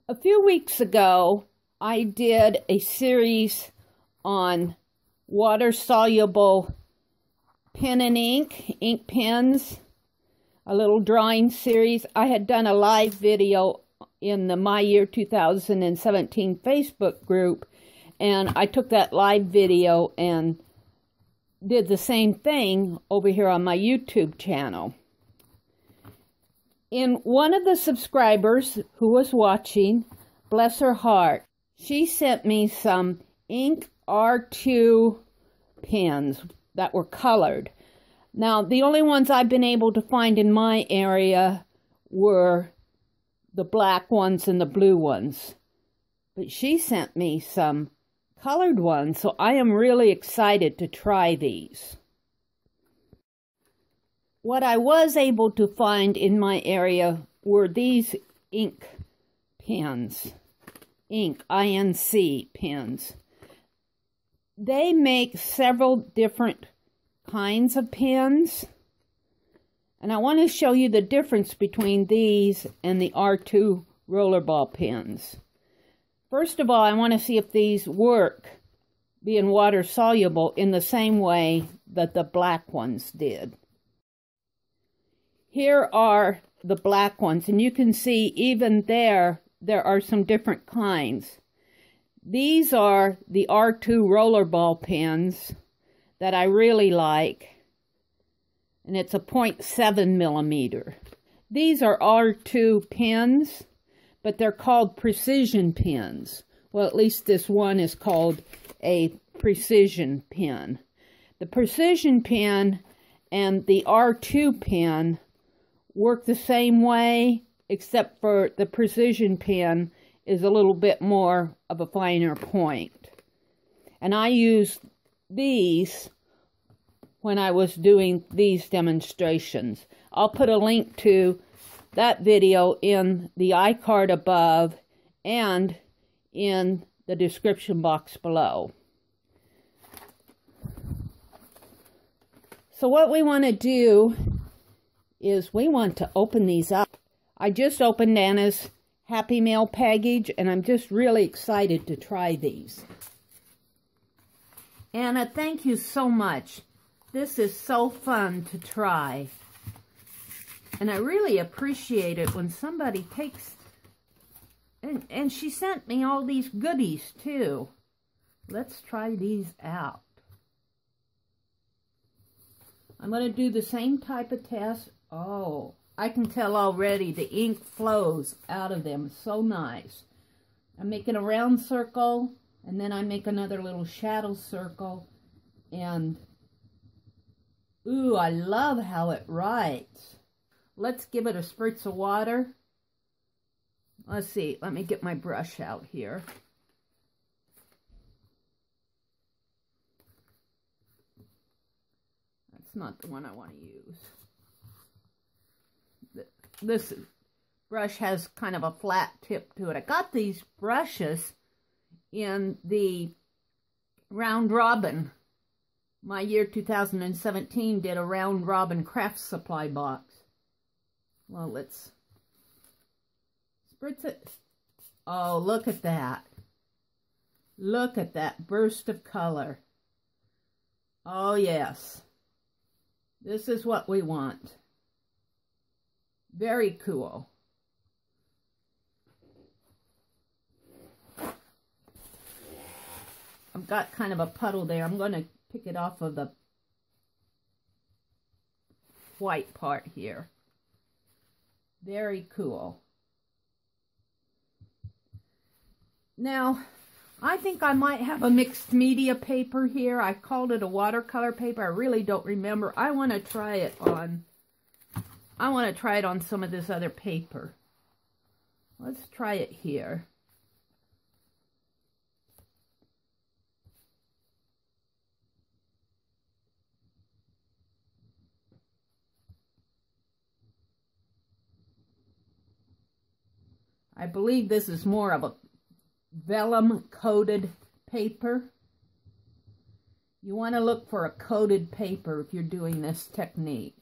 A few weeks ago, I did a series on water-soluble pen and ink pens, a little drawing series. I had done a live video in the My Year 2017 Facebook group, and I took that live video and did the same thing over here on my YouTube channel. In one of the subscribers who was watching, bless her heart, she sent me some ink R2 pens that were colored. Now, the only ones I've been able to find in my area were the black ones and the blue ones. But she sent me some colored ones, so I am really excited to try these. What I was able to find in my area were these ink pens, INC pens. They make several different kinds of pens, and I want to show you the difference between these and the R2 rollerball pens. First of all, I want to see if these work being water soluble in the same way that the black ones did. Here are the black ones, and you can see even there are some different kinds. These are the R2 rollerball pens that I really like, and it's a 0.7 millimeter. These are R2 pens, but they're called precision pens. Well, at least this one is called a precision pen. The precision pen and the R2 pen work the same way, except for the precision pen is a little bit more of a finer point. And I used these when I was doing these demonstrations. I'll put a link to that video in the iCard above and in the description box below. So what we want to do is we want to open these up. I just opened Anna's Happy Mail package, and I'm just really excited to try these. Anna, thank you so much. This is so fun to try. And I really appreciate it when somebody takes... And she sent me all these goodies, too. Let's try these out. I'm going to do the same type of test. Oh, I can tell already the ink flows out of them. So nice. I'm making a round circle, and then I make another little shadow circle. And, ooh, I love how it writes. Let's give it a spritz of water. Let's see. Let me get my brush out here. That's not the one I want to use. This brush has kind of a flat tip to it. I got these brushes in the Round Robin. My Year 2017 did a Round Robin craft supply box. Well, let's spritz it. Oh, look at that. Look at that burst of color. Oh, yes. This is what we want. Very cool. I've got kind of a puddle there. I'm going to pick it off of the white part here. Very cool. Now, I think I might have a mixed media paper here. I called it a watercolor paper. I really don't remember. I want to try it on some of this other paper. Let's try it here. I believe this is more of a vellum coated paper. You want to look for a coated paper if you're doing this technique.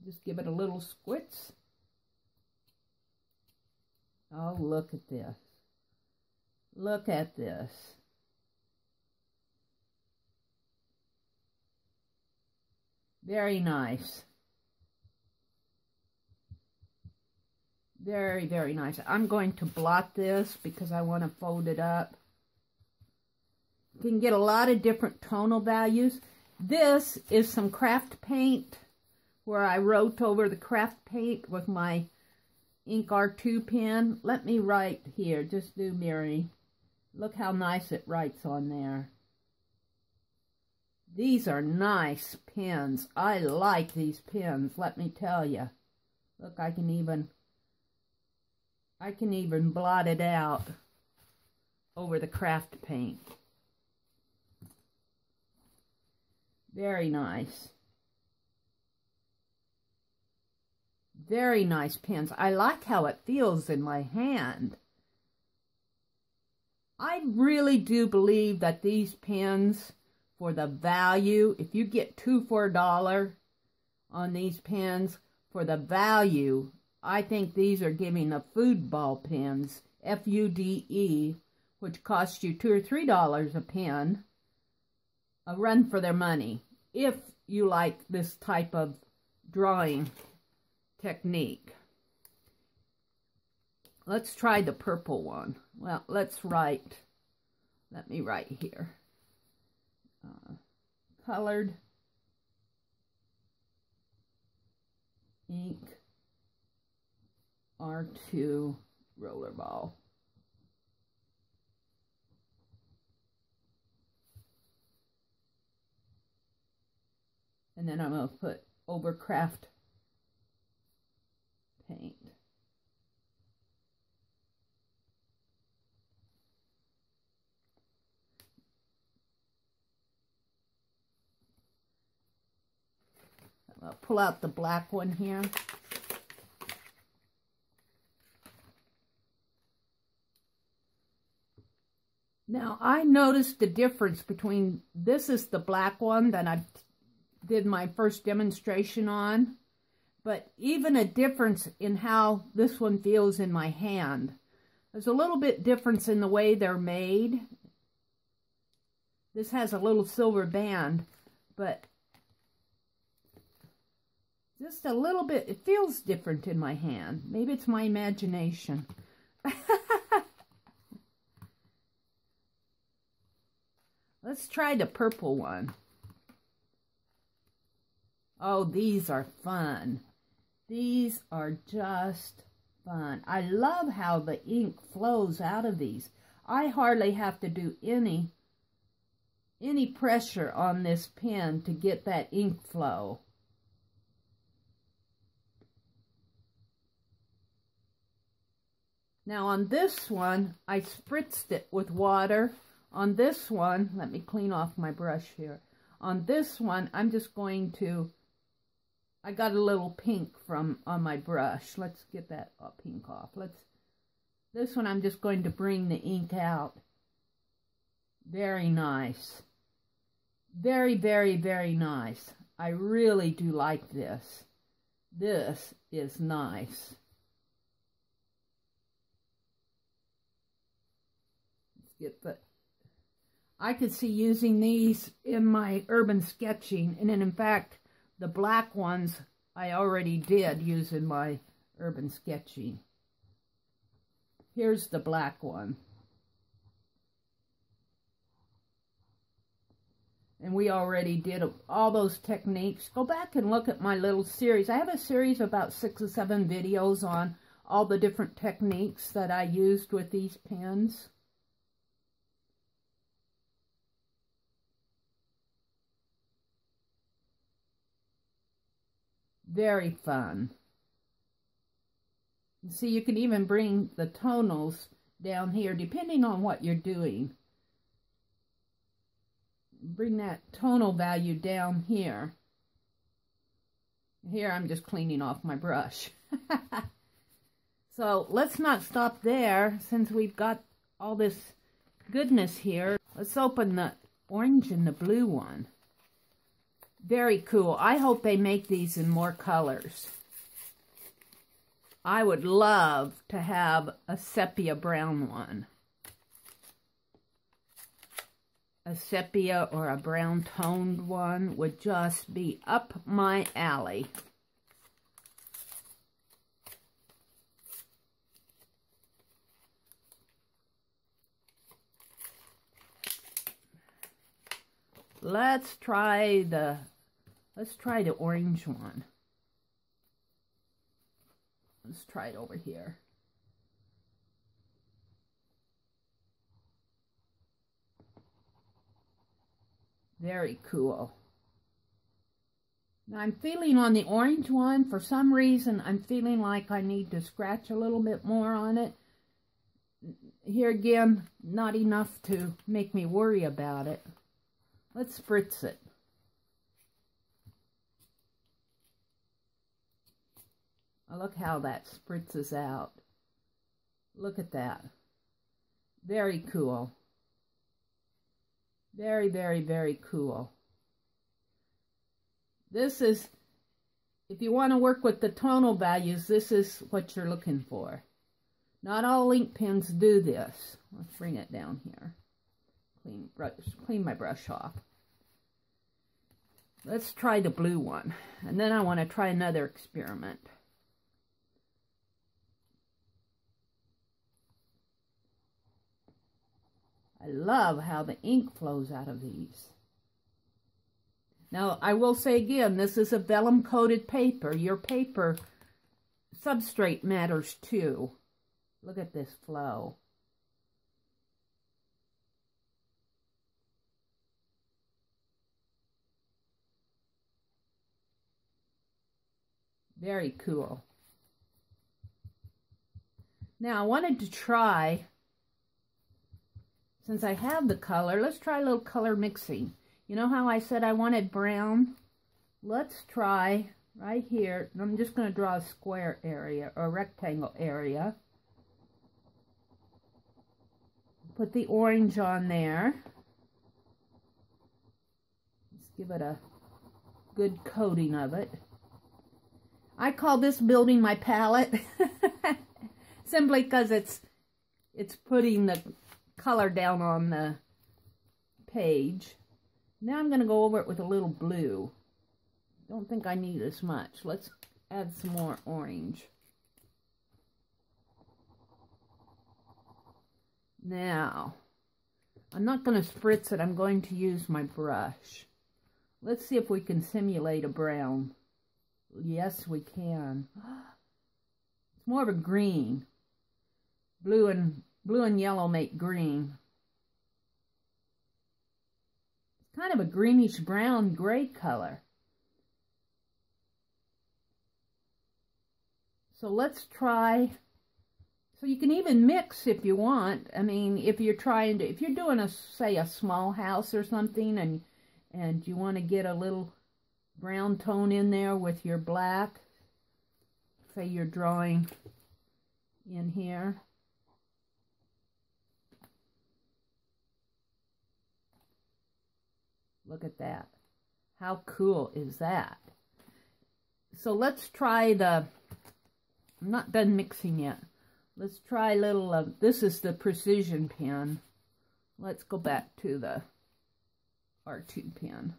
Just give it a little squitz. Oh, look at this. Look at this. Very nice. Very, very nice. I'm going to blot this because I want to fold it up. You can get a lot of different tonal values. This is some craft paint where I wrote over the craft paint with my ink R2 pen. Let me write here. Just do Meri. Look how nice it writes on there. These are nice pens. I like these pens, let me tell you. Look, I can even blot it out over the craft paint. Very nice. Very nice pens. I like how it feels in my hand. I really do believe that these pens, for the value, if you get 2 for $1 on these pens, for the value, I think these are giving the foodball pens, F-U-D-E, which cost you $2 or $3 a pen, a run for their money, if you like this type of drawing technique. Let's try the purple one. Well, let me write here. Colored ink R2 rollerball. And then I'm going to put over craft paint. I'll pull out the black one here. Now, I noticed the difference between, this is the black one that I did my first demonstration on, but even a difference in how this one feels in my hand. There's a little bit difference in the way they're made. This has a little silver band, but just a little bit, it feels different in my hand. Maybe it's my imagination. Let's try the purple one. Oh, these are fun. These are just fun. I love how the ink flows out of these. I hardly have to do any pressure on this pen to get that ink flow. Now on this one, I spritzed it with water. On this one, let me clean off my brush here. On this one, I'm just going to, I got a little pink on my brush. Let's get that pink off. This one I'm just going to bring the ink out. Very nice. Very, very, very nice. I really do like this. This is nice. I could see using these in my urban sketching, and then in fact, the black ones I already did use in my urban sketching. Here's the black one. And we already did all those techniques. Go back and look at my little series. I have a series of about 6 or 7 videos on all the different techniques that I used with these pens. Very fun. See, you can even bring the tonals down here, depending on what you're doing. Bring that tonal value down here. Here, I'm just cleaning off my brush. So, let's not stop there, since we've got all this goodness here. Let's open the orange and the blue one. Very cool. I hope they make these in more colors. I would love to have a sepia brown one. A sepia or a brown toned one would just be up my alley. Let's try the orange one. Let's try it over here. Very cool. Now I'm feeling on the orange one, for some reason, I'm feeling like I need to scratch a little bit more on it. Here again, not enough to make me worry about it. Let's spritz it. Oh, look how that spritzes out. Look at that. Very cool. Very, very, very cool. This is, if you want to work with the tonal values, this is what you're looking for. Not all ink pens do this. Let's bring it down here. Clean my brush off. Let's try the blue one. And then I want to try another experiment. I love how the ink flows out of these. Now, I will say again, this is a vellum-coated paper. Your paper substrate matters too. Look at this flow. Very cool. Now, I wanted to try, since I have the color, let's try a little color mixing. You know how I said I wanted brown? Let's try right here. I'm just going to draw a square area or a rectangle area. Put the orange on there. Let's give it a good coating of it. I call this building my palette. Simply because it's putting the color down on the page. Now I'm going to go over it with a little blue. Don't think I need as much. Let's add some more orange. Now, I'm not going to spritz it. I'm going to use my brush. Let's see if we can simulate a brown. Yes, we can. It's more of a green. Blue and yellow make green. It's kind of a greenish brown gray color. So let's try. So you can even mix if you want. I mean, if you're doing say a small house or something and you want to get a little brown tone in there with your black. Say you're drawing in here. Look at that. How cool is that? So let's try I'm not done mixing yet. Let's try a little this is the precision pen. Let's go back to the R2 pen.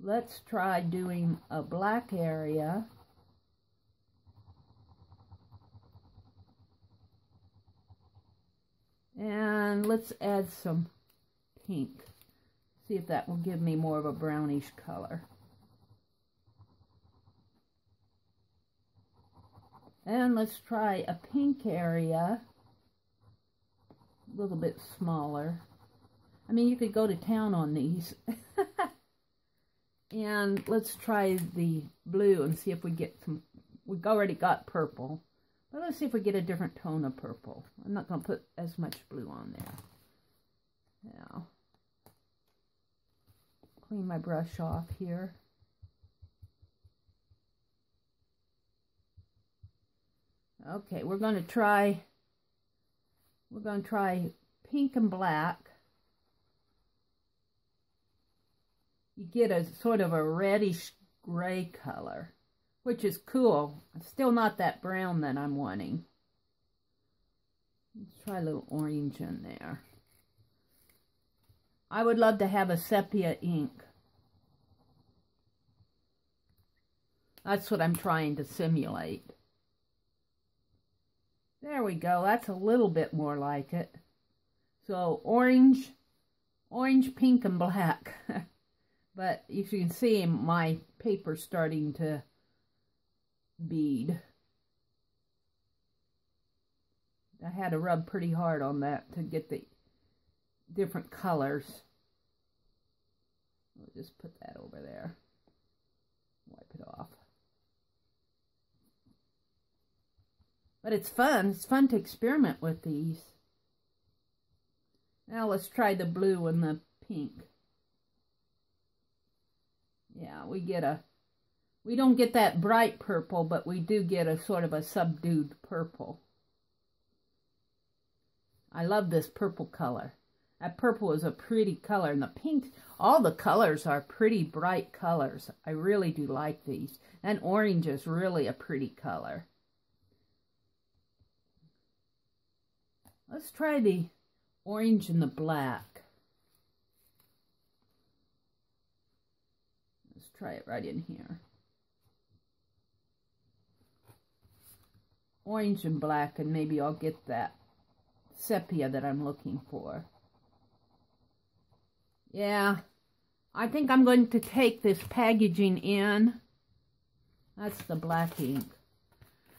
Let's try doing a black area. And let's add some pink. See if that will give me more of a brownish color. And let's try a pink area. A little bit smaller. I mean, you could go to town on these. And let's try the blue and see if we get some. We've already got purple. But let's see if we get a different tone of purple. I'm not going to put as much blue on there. Now, clean my brush off here. Okay, we're going to try pink and black. You get a sort of a reddish gray color. which is cool. Still not that brown that I'm wanting. Let's try a little orange in there. I would love to have a sepia ink. That's what I'm trying to simulate. There we go. That's a little bit more like it. So orange, pink, and black. But if you can see, my paper's starting to bead. I had to rub pretty hard on that to get the different colors. We'll just put that over there. Wipe it off. But it's fun. It's fun to experiment with these. Now let's try the blue and the pink. Yeah, we don't get that bright purple, but we do get a sort of a subdued purple. I love this purple color. That purple is a pretty color, and the pink, all the colors are pretty bright colors. I really do like these. And orange is really a pretty color. Let's try the orange and the black. Let's try it right in here. Orange and black, and maybe I'll get that sepia that I'm looking for. Yeah, I think I'm going to take this packaging in. That's the black ink.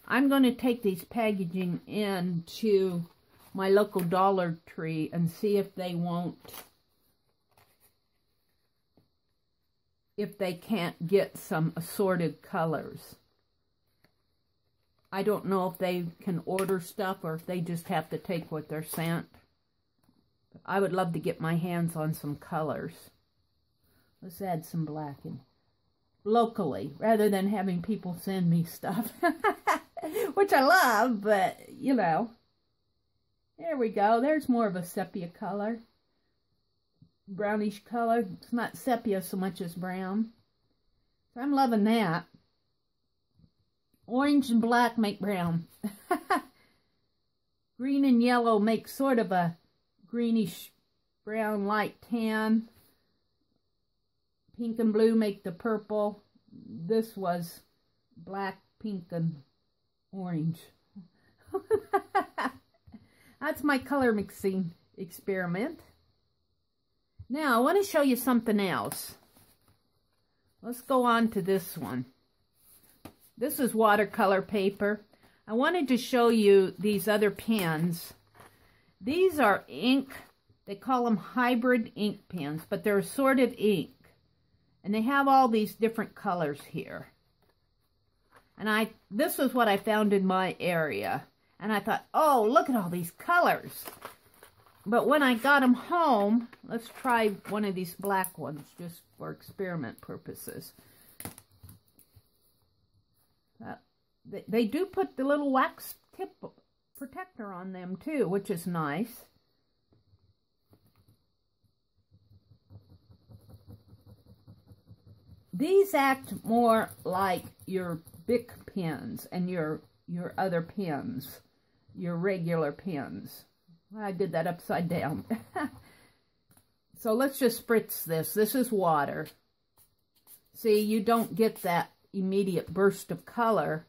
I'm going to take these packaging in to my local Dollar Tree and see if they can't get some assorted colors. I don't know if they can order stuff or if they just have to take what they're sent. I would love to get my hands on some colors. Let's add some black in locally rather than having people send me stuff, which I love, but you know. There we go. There's more of a sepia color. Brownish color. It's not sepia so much as brown. So I'm loving that. Orange and black make brown. Green and yellow make sort of a greenish brown light tan. Pink and blue make the purple. This was black, pink, and orange. That's my color mixing experiment. Now, I want to show you something else. Let's go on to this one. This is watercolor paper. I wanted to show you these other pens. These are ink. They call them hybrid ink pens, but they're assorted ink. And they have all these different colors here. And this was what I found in my area. And I thought, oh, look at all these colors. But when I got them home, let's try one of these black ones just for experiment purposes. They do put the little wax tip protector on them too, which is nice. These act more like your Bic pens and your other pens, your regular pens. I did that upside down. So let's just spritz this. This is water. See, you don't get that immediate burst of color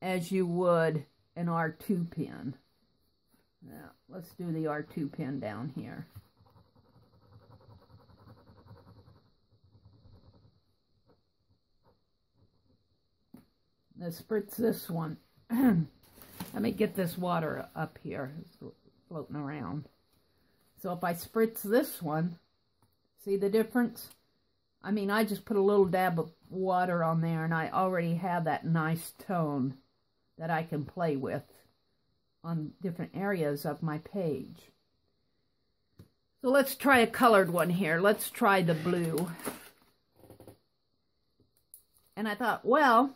as you would an R2 pen. Now, let's do the R2 pen down here. Let's spritz this one. Let me get this water up here. It's floating around. So if I spritz this one, see the difference? I mean, I just put a little dab of water on there, and I already have that nice tone that I can play with on different areas of my page. So let's try a colored one here. Let's try the blue. And I thought, well,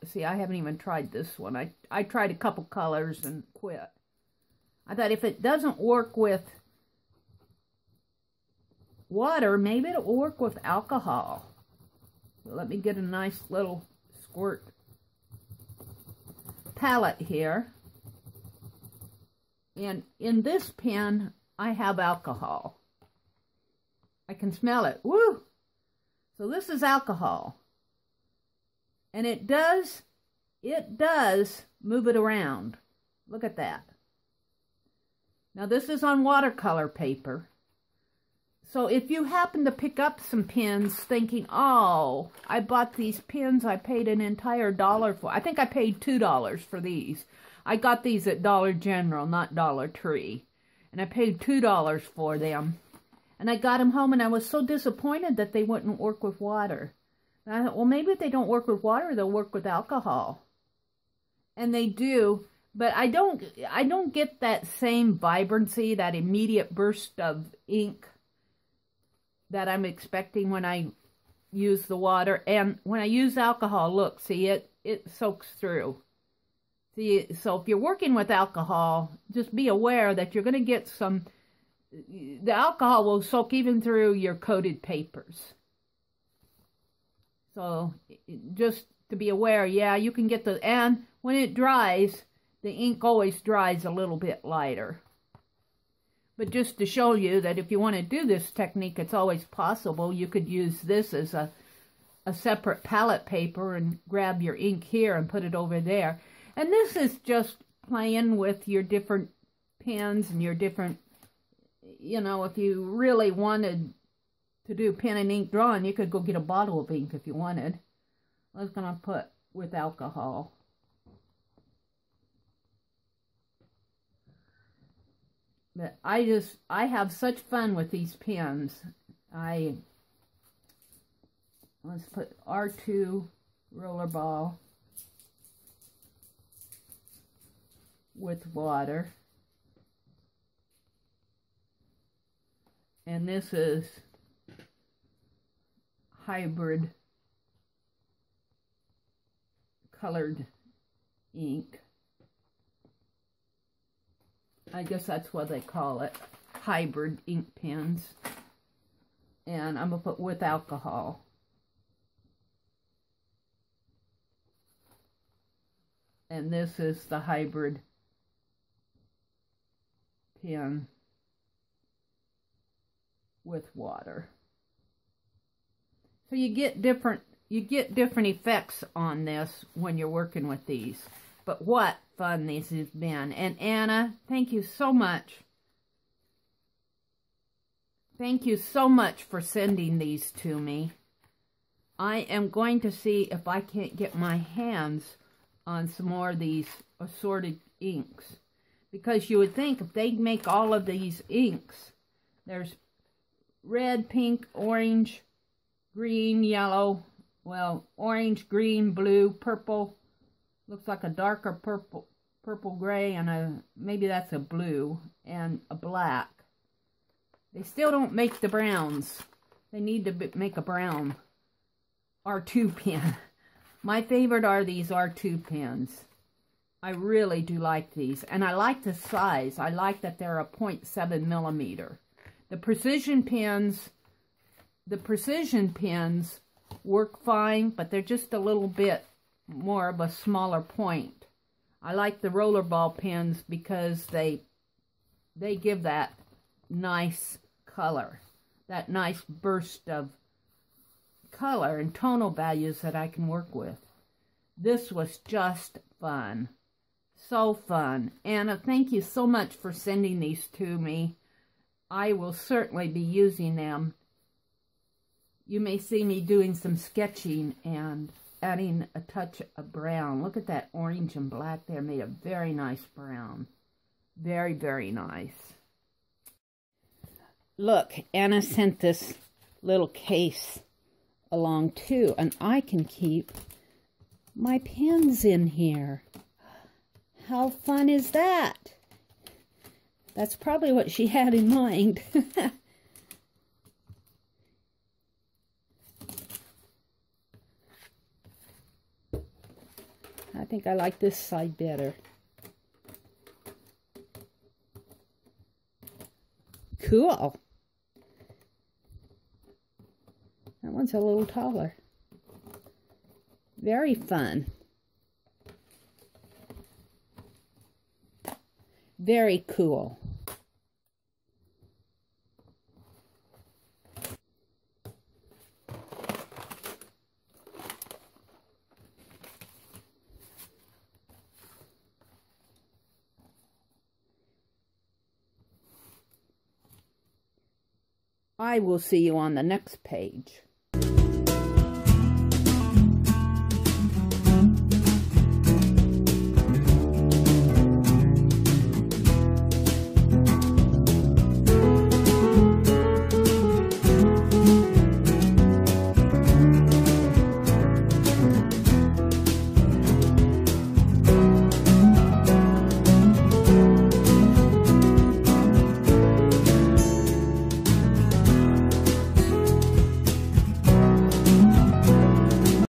see, I haven't even tried this one. I tried a couple colors and quit. I thought if it doesn't work with water, maybe it'll work with alcohol. Let me get a nice little squirt palette here. And in this pen, I have alcohol. I can smell it. Woo! So this is alcohol. And it does move it around. Look at that. Now this is on watercolor paper. So if you happen to pick up some pens thinking, oh, I bought these pens, I paid an entire $1 for. I think I paid $2 for these. I got these at Dollar General, not Dollar Tree. And I paid $2 for them. And I got them home and I was so disappointed that they wouldn't work with water. And I thought, well, maybe if they don't work with water, they'll work with alcohol. And they do, but I don't get that same vibrancy, that immediate burst of ink that I'm expecting when I use the water. And when I use alcohol, look, see, it soaks through. See, so if you're working with alcohol, just be aware that you're going to get some, the alcohol will soak even through your coated papers. So just to be aware, yeah, you can get the, and when it dries, the ink always dries a little bit lighter. But just to show you that if you want to do this technique, it's always possible. You could use this as a separate palette paper and grab your ink here and put it over there. And this is just playing with your different pens and your different, you know, if you really wanted to do pen and ink drawing, you could go get a bottle of ink if you wanted. I was going to put with alcohol. But I have such fun with these pens. Let's put R2 Rollerball with water. And this is hybrid colored ink. I guess that's what they call it, hybrid ink pens. And I'm going to put with alcohol. And this is the hybrid pen with water. So you get different effects on this when you're working with these. But what fun this has been. And Anna, thank you so much. Thank you so much for sending these to me. I am going to see if I can't get my hands on some more of these assorted inks. Because you would think if they make all of these inks, there's red, pink, orange, green, yellow, well, orange, green, blue, purple. Looks like a darker purple gray, and maybe that's a blue, and a black. They still don't make the browns. They need to make a brown R2 pen. My favorite are these R2 pens. I really do like these, and I like the size. I like that they're a 0.7 millimeter. The precision pens work fine, but they're just a little bit more of a smaller point. I like the rollerball pens because they give that nice color, that nice burst of color and tonal values that I can work with. This was just fun. So fun. Anna, thank you so much for sending these to me. I will certainly be using them. You may see me doing some sketching and adding a touch of brown. Look at that orange and black there. Made a very nice brown. Very, very nice. Look, Anna sent this little case along too, and I can keep my pens in here. How fun is that? That's probably what she had in mind. I think I like this side better. Cool. That one's a little taller. Very fun. Very cool. I will see you on the next page.